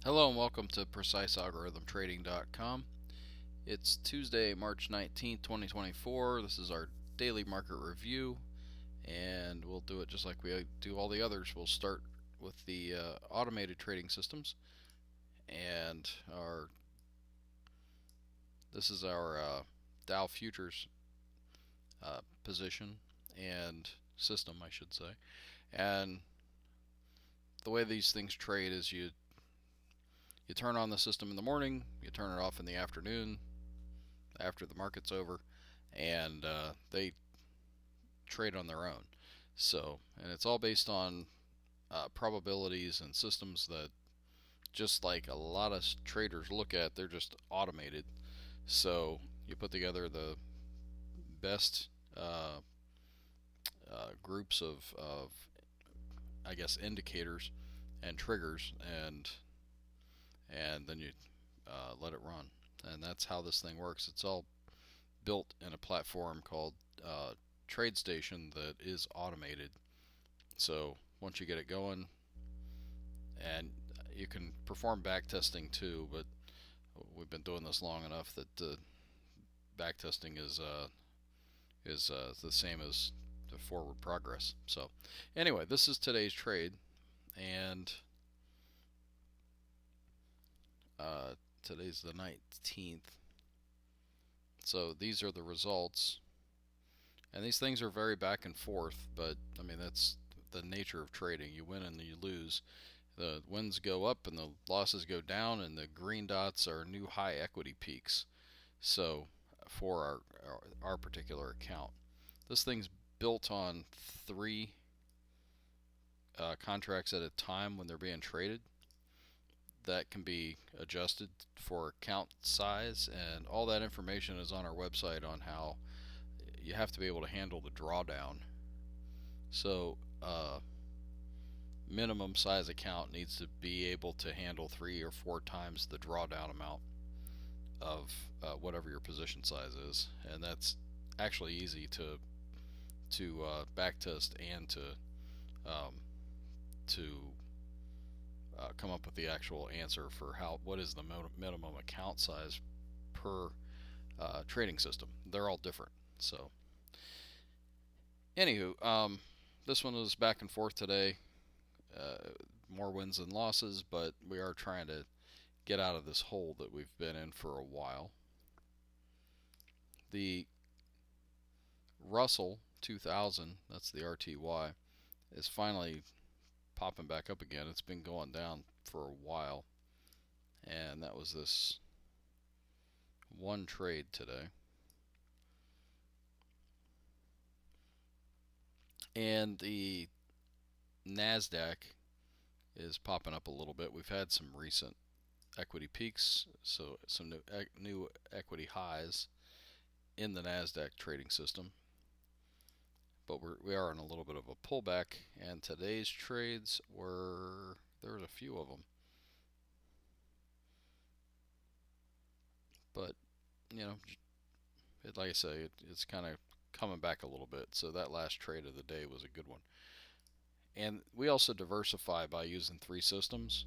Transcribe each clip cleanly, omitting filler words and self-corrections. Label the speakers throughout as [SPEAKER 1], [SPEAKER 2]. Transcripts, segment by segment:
[SPEAKER 1] Hello and welcome to PreciseAlgorithmTrading.com. It's Tuesday, March 19th, 2024. This is our daily market review, and we'll do it just like we do all the others. We'll start with the automated trading systems, and this is our Dow futures position and system, I should say. And the way these things trade is you turn on the system in the morning, you turn it off in the afternoon after the market's over, and they trade on their own. And it's all based on probabilities and systems that, just like a lot of traders look at, they're just automated. So you put together the best groups of, I guess, indicators and triggers, and then you let it run. And that's how this thing works. It's all built in a platform called TradeStation that is automated. So once you get it going, and you can perform back testing too, but we've been doing this long enough that back testing is the same as the forward progress. So anyway, this is today's trade, and today's the 19th. So these are the results, and these things are very back and forth, but I mean, that's the nature of trading. You win and you lose. The wins go up and the losses go down, and the green dots are new high equity peaks. So for our particular account, this thing's built on three contracts at a time when they're being traded. That can be adjusted for account size, and all that information is on our website on how you have to be able to handle the drawdown. So minimum size account needs to be able to handle 3 or 4 times the drawdown amount of whatever your position size is, and that's actually easy to backtest and um, to come up with the actual answer for what is the minimum account size per trading system. They're all different. So anywho, this one was back and forth today. More wins than losses, but we are trying to get out of this hole that we've been in for a while. The Russell 2000, that's the RTY, is finally popping back up again. It's been going down for a while, and that was this one trade today. And the NASDAQ is popping up a little bit. We've had some recent equity peaks, so some new equity highs in the NASDAQ trading system. But we are in a little bit of a pullback, and today's trades there was a few of them. But, you know, like I say, it's kind of coming back a little bit. So that last trade of the day was a good one. And we also diversify by using 3 systems.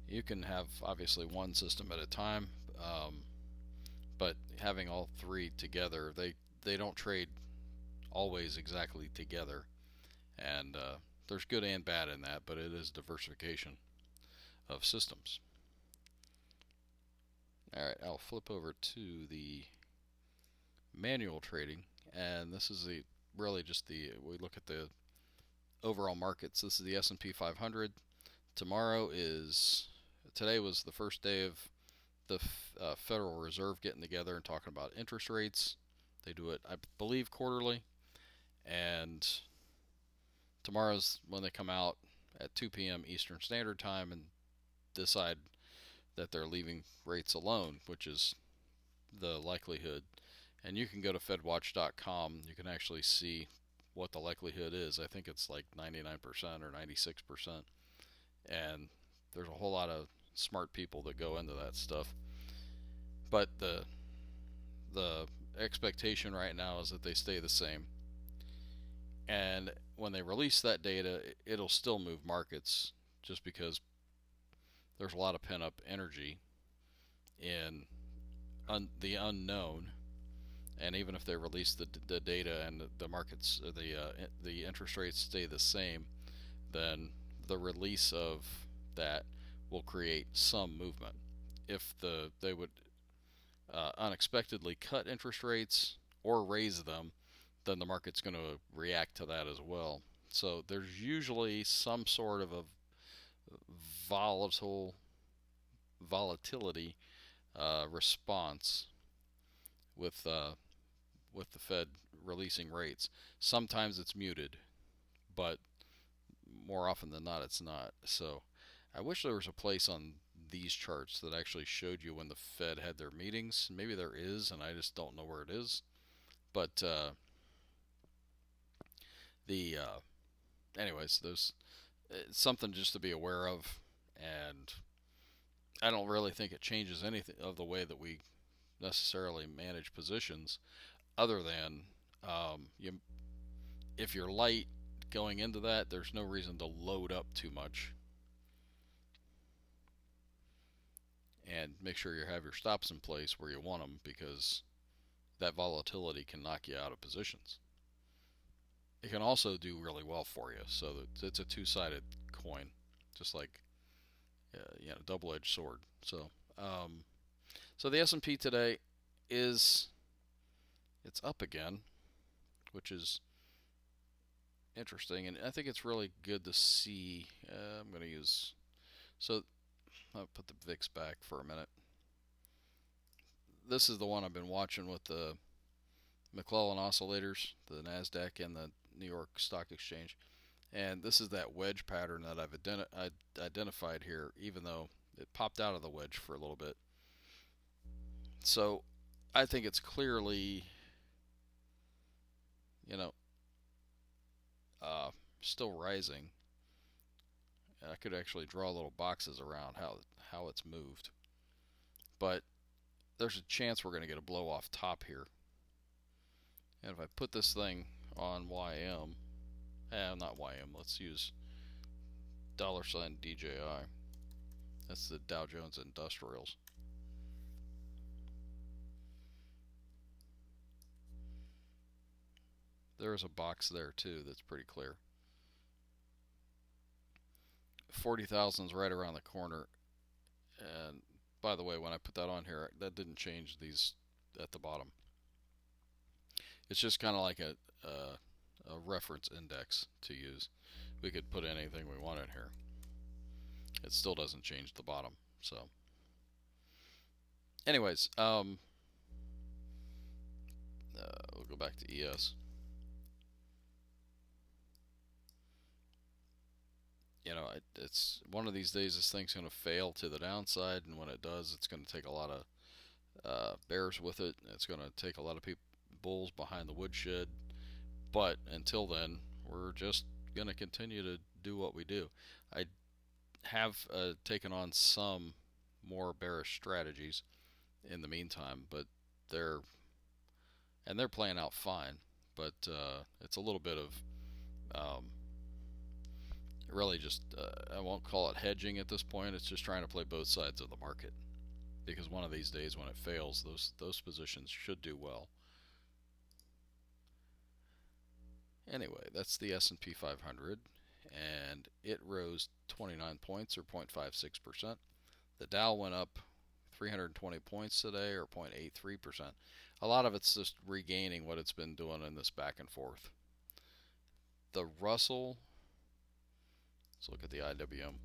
[SPEAKER 1] You can have obviously one system at a time, but having all 3 together, they don't trade always exactly together, and there's good and bad in that, but it is diversification of systems. Alright, I'll flip over to the manual trading, and this is really just we look at the overall markets. This is the S&P 500. Today was the first day of the Federal Reserve getting together and talking about interest rates. They do it, I believe, quarterly, and tomorrow's when they come out at 2 p.m. Eastern Standard Time and decide that they're leaving rates alone, which is the likelihood. And you can go to fedwatch.com. You can actually see what the likelihood is. I think it's like 99% or 96%. And there's a whole lot of smart people that go into that stuff. But the expectation right now is that they stay the same. And when they release that data, it'll still move markets, just because there's a lot of pent up energy in the unknown, and even if they release the data and the markets, the interest rates stay the same, then the release of that will create some movement. If they would unexpectedly cut interest rates or raise them, then the market's going to react to that as well. So there's usually some sort of a volatile volatility response with with the Fed releasing rates. Sometimes it's muted, but more often than not, it's not. So I wish there was a place on these charts that actually showed you when the Fed had their meetings. Maybe there is, and I just don't know where it is. But the anyways, there's something just to be aware of, and I don't really think it changes anything of the way that we necessarily manage positions, other than you, if you're light going into that, there's no reason to load up too much, and make sure you have your stops in place where you want them, because that volatility can knock you out of positions. It can also do really well for you, so that it's a two-sided coin, just like double-edged sword. Um, so the S&P today is it's up again, which is interesting, and I think it's really good to see. I'm going to use so I'll put the VIX back for a minute. This is the one I've been watching with the McClellan oscillators, the Nasdaq and the New York Stock Exchange, and this is that wedge pattern that I've identified here, even though it popped out of the wedge for a little bit. So I think it's clearly, you know, still rising. I could actually draw little boxes around how it's moved, but there's a chance we're going to get a blow off top here. And if I put this thing on YM, not YM, let's use $ DJI. That's the Dow Jones Industrials. There's a box there too that's pretty clear. 40,000 is right around the corner. And by the way, when I put that on here, that didn't change these at the bottom. It's just kind of like a reference index to use. We could put anything we want in here. It still doesn't change the bottom. So, anyways, we'll go back to ES. It's one of these days this thing's going to fail to the downside, and when it does, it's going to take a lot of bears with it. It's going to take a lot of bulls behind the woodshed. But until then, we're just going to continue to do what we do. I have taken on some more bearish strategies in the meantime, but they're playing out fine. But it's a little bit of really just I won't call it hedging at this point. It's just trying to play both sides of the market, because one of these days when it fails, those positions should do well. Anyway, that's the S&P 500, and it rose 29 points, or 0.56%. The Dow went up 320 points today, or 0.83%. A lot of it's just regaining what it's been doing in this back and forth. The Russell, let's look at the IWM.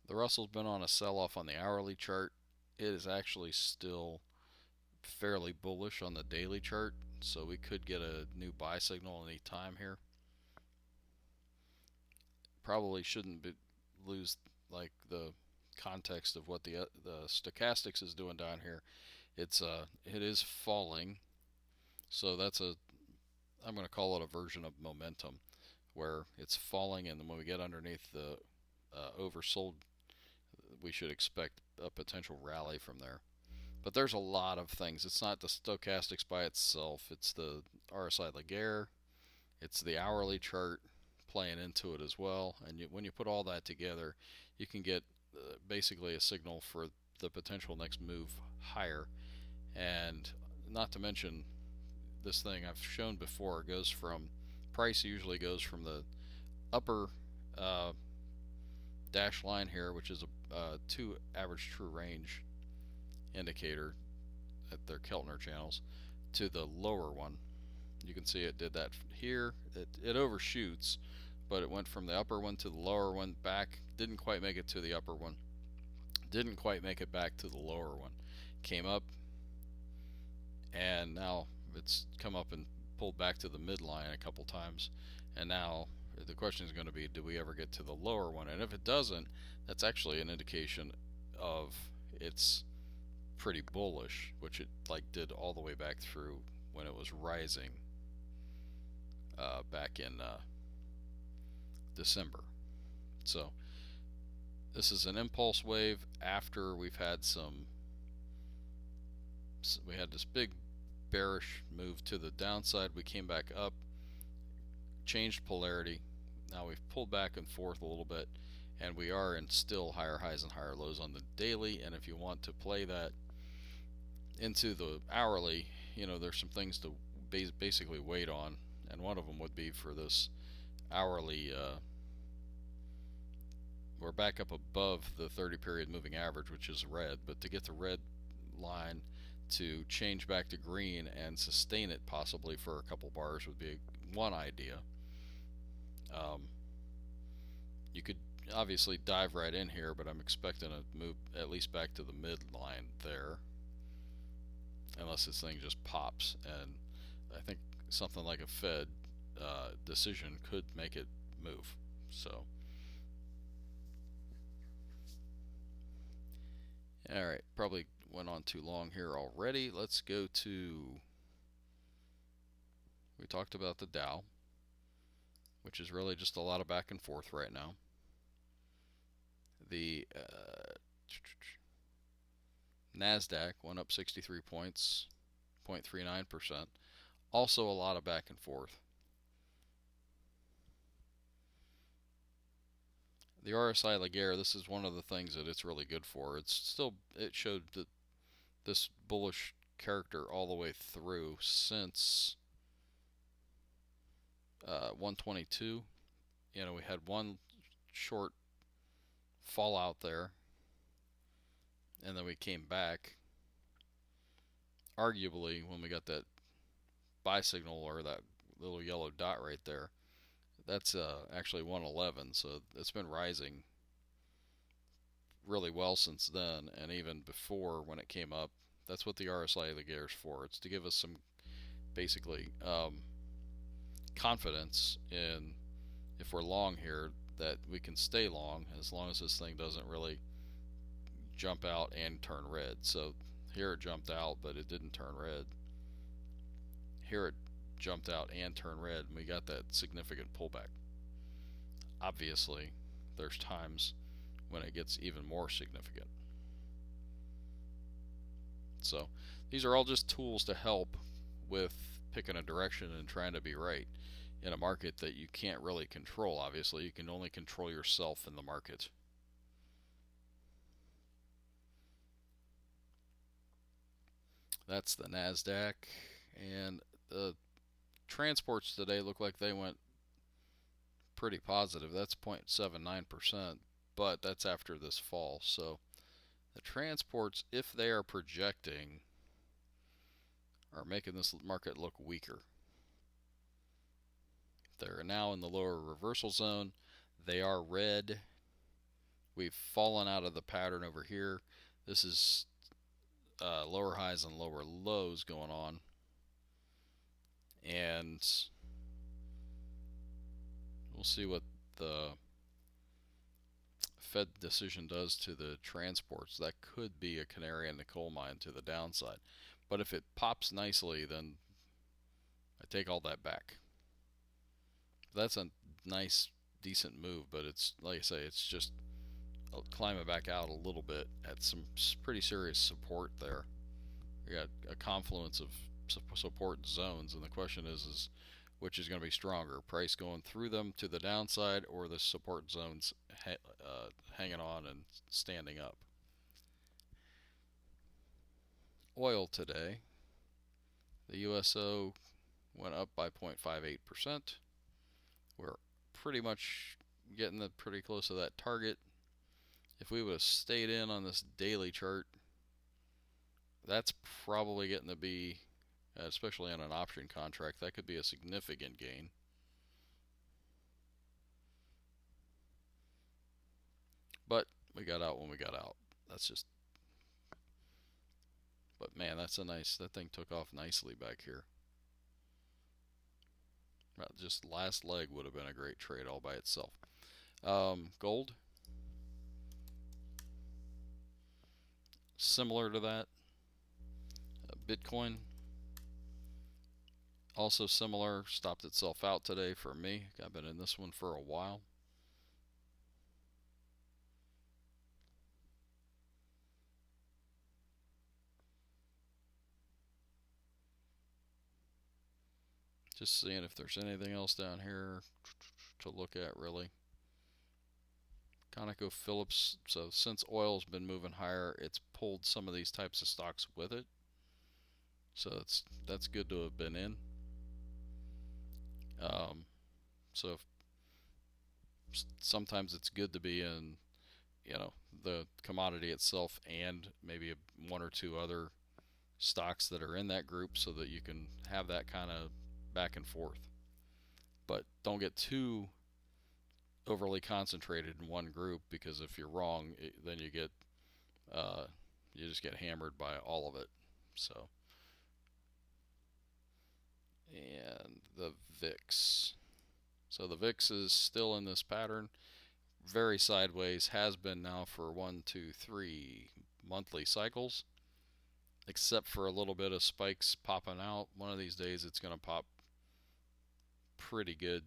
[SPEAKER 1] The Russell's been on a sell-off on the hourly chart. It is actually still fairly bullish on the daily chart, so we could get a new buy signal any time here. Probably shouldn't lose like the context of what the stochastics is doing down here. It is falling, so that's I'm going to call it a version of momentum, where it's falling, and then when we get underneath the oversold, we should expect a potential rally from there. But there's a lot of things. It's not the stochastics by itself. It's the RSI Laguerre. It's the hourly chart playing into it as well. And when you put all that together, you can get basically a signal for the potential next move higher. And not to mention, this thing I've shown before goes from price usually goes from the upper uh, dash line here, which is a 2 average true range indicator at their Keltner channels, to the lower one. You can see it did that here. It overshoots, but it went from the upper one to the lower one back. Didn't quite make it to the upper one. Didn't quite make it back to the lower one. Came up, and now it's come up and pulled back to the midline a couple times. And now the question is going to be, do we ever get to the lower one? And if it doesn't, that's actually an indication of it's pretty bullish, which it like did all the way back through when it was rising back in December. So this is an impulse wave after we had this big bearish move to the downside. We came back up, changed polarity. Now we've pulled back and forth a little bit, and we are in still higher highs and higher lows on the daily. And if you want to play that into the hourly, there's some things to basically wait on, and one of them would be for this hourly. We're back up above the 30 period moving average, which is red, but to get the red line to change back to green and sustain it possibly for a couple bars would be one idea. You could obviously dive right in here, but I'm expecting a move at least back to the midline there, unless this thing just pops. And I think something like a Fed decision could make it move. So, all right, probably went on too long here already. Let's go to. We talked about the Dow, which is really just a lot of back and forth right now. The NASDAQ went up 63 points, 0.39%. Also a lot of back and forth. The RSI Laguerre, this is one of the things that it's really good for. It showed that this bullish character all the way through since 122. We had one short fallout there, and then we came back. Arguably, when we got that buy signal or that little yellow dot right there, that's actually 111. So it's been rising really well since then, and even before when it came up. That's what the RSI Laguerre is for. It's to give us some basically confidence in, if we're long here, that we can stay long as this thing doesn't really jump out and turn red. So here it jumped out, but it didn't turn red. Here it jumped out and turned red, and we got that significant pullback. Obviously, there's times when it gets even more significant. So these are all just tools to help with picking a direction and trying to be right in a market that you can't really control. Obviously, you can only control yourself in the market. That's the NASDAQ. And the transports today look like they went pretty positive. That's 0.79%, but that's after this fall. So the transports, if they are projecting, are making this market look weaker. They're now in the lower reversal zone. They are red. We've fallen out of the pattern over here. This is lower highs and lower lows going on. And we'll see what the Fed decision does to the transports. That could be a canary in the coal mine to the downside. But if it pops nicely, then I take all that back. That's a nice, decent move, but it's, like I say, it's just climbing back out a little bit at some pretty serious support there. We got a confluence of support zones, and the question is which is going to be stronger, price going through them to the downside, or the support zones hanging on and standing up. Oil today, the USO went up by 0.58%. We're pretty much getting pretty close to that target. If we would have stayed in on this daily chart, that's probably getting to be, especially on an option contract, that could be a significant gain. But we got out when we got out. That's just. But man, that's a nice. That thing took off nicely back here. Just last leg would have been a great trade all by itself. Gold, similar to that. Bitcoin, also similar. Stopped itself out today for me. I've been in this one for a while. Just seeing if there's anything else down here to look at, really. ConocoPhillips, so since oil's been moving higher, it's pulled some of these types of stocks with it. So that's good to have been in. So sometimes it's good to be in, the commodity itself and maybe one or two other stocks that are in that group so that you can have that kind of back and forth. But don't get too overly concentrated in one group, because if you're wrong, then you just get hammered by all of it. So, and the VIX. So the VIX is still in this pattern, very sideways, has been now for 1, 2, 3 monthly cycles, except for a little bit of spikes popping out. One of these days it's going to pop pretty good,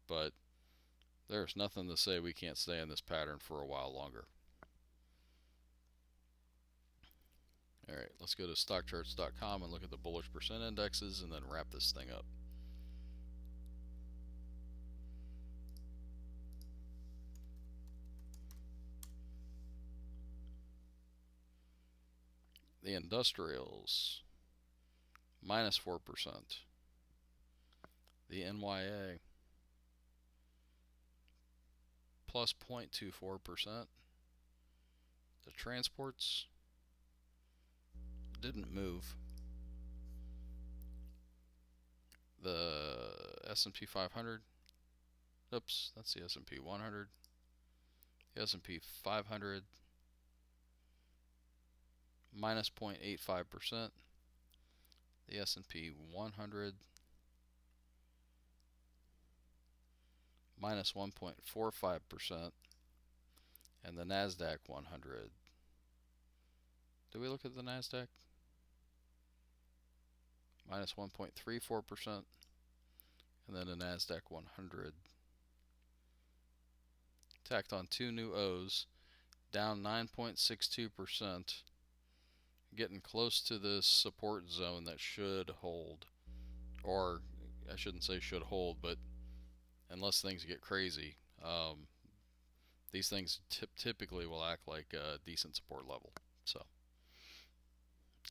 [SPEAKER 1] but there's nothing to say we can't stay in this pattern for a while longer. All right, let's go to stockcharts.com and look at the bullish percent indexes and then wrap this thing up. The industrials, minus 4%. The NYA, plus 0.24%. The transports didn't move. The S&P 500, oops, that's the S&P 100. The S&P 500, minus 0.85%. The S&P 100, minus 1.45%. And the NASDAQ 100. Did we look at the NASDAQ? Minus 1.34%. And then the NASDAQ 100. Tacked on two new O's, down 9.62%. Getting close to this support zone that should hold. Or, I shouldn't say should hold, but unless things get crazy, these things typically will act like a decent support level. So,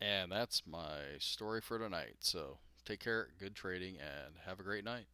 [SPEAKER 1] and that's my story for tonight. So take care, good trading, and have a great night.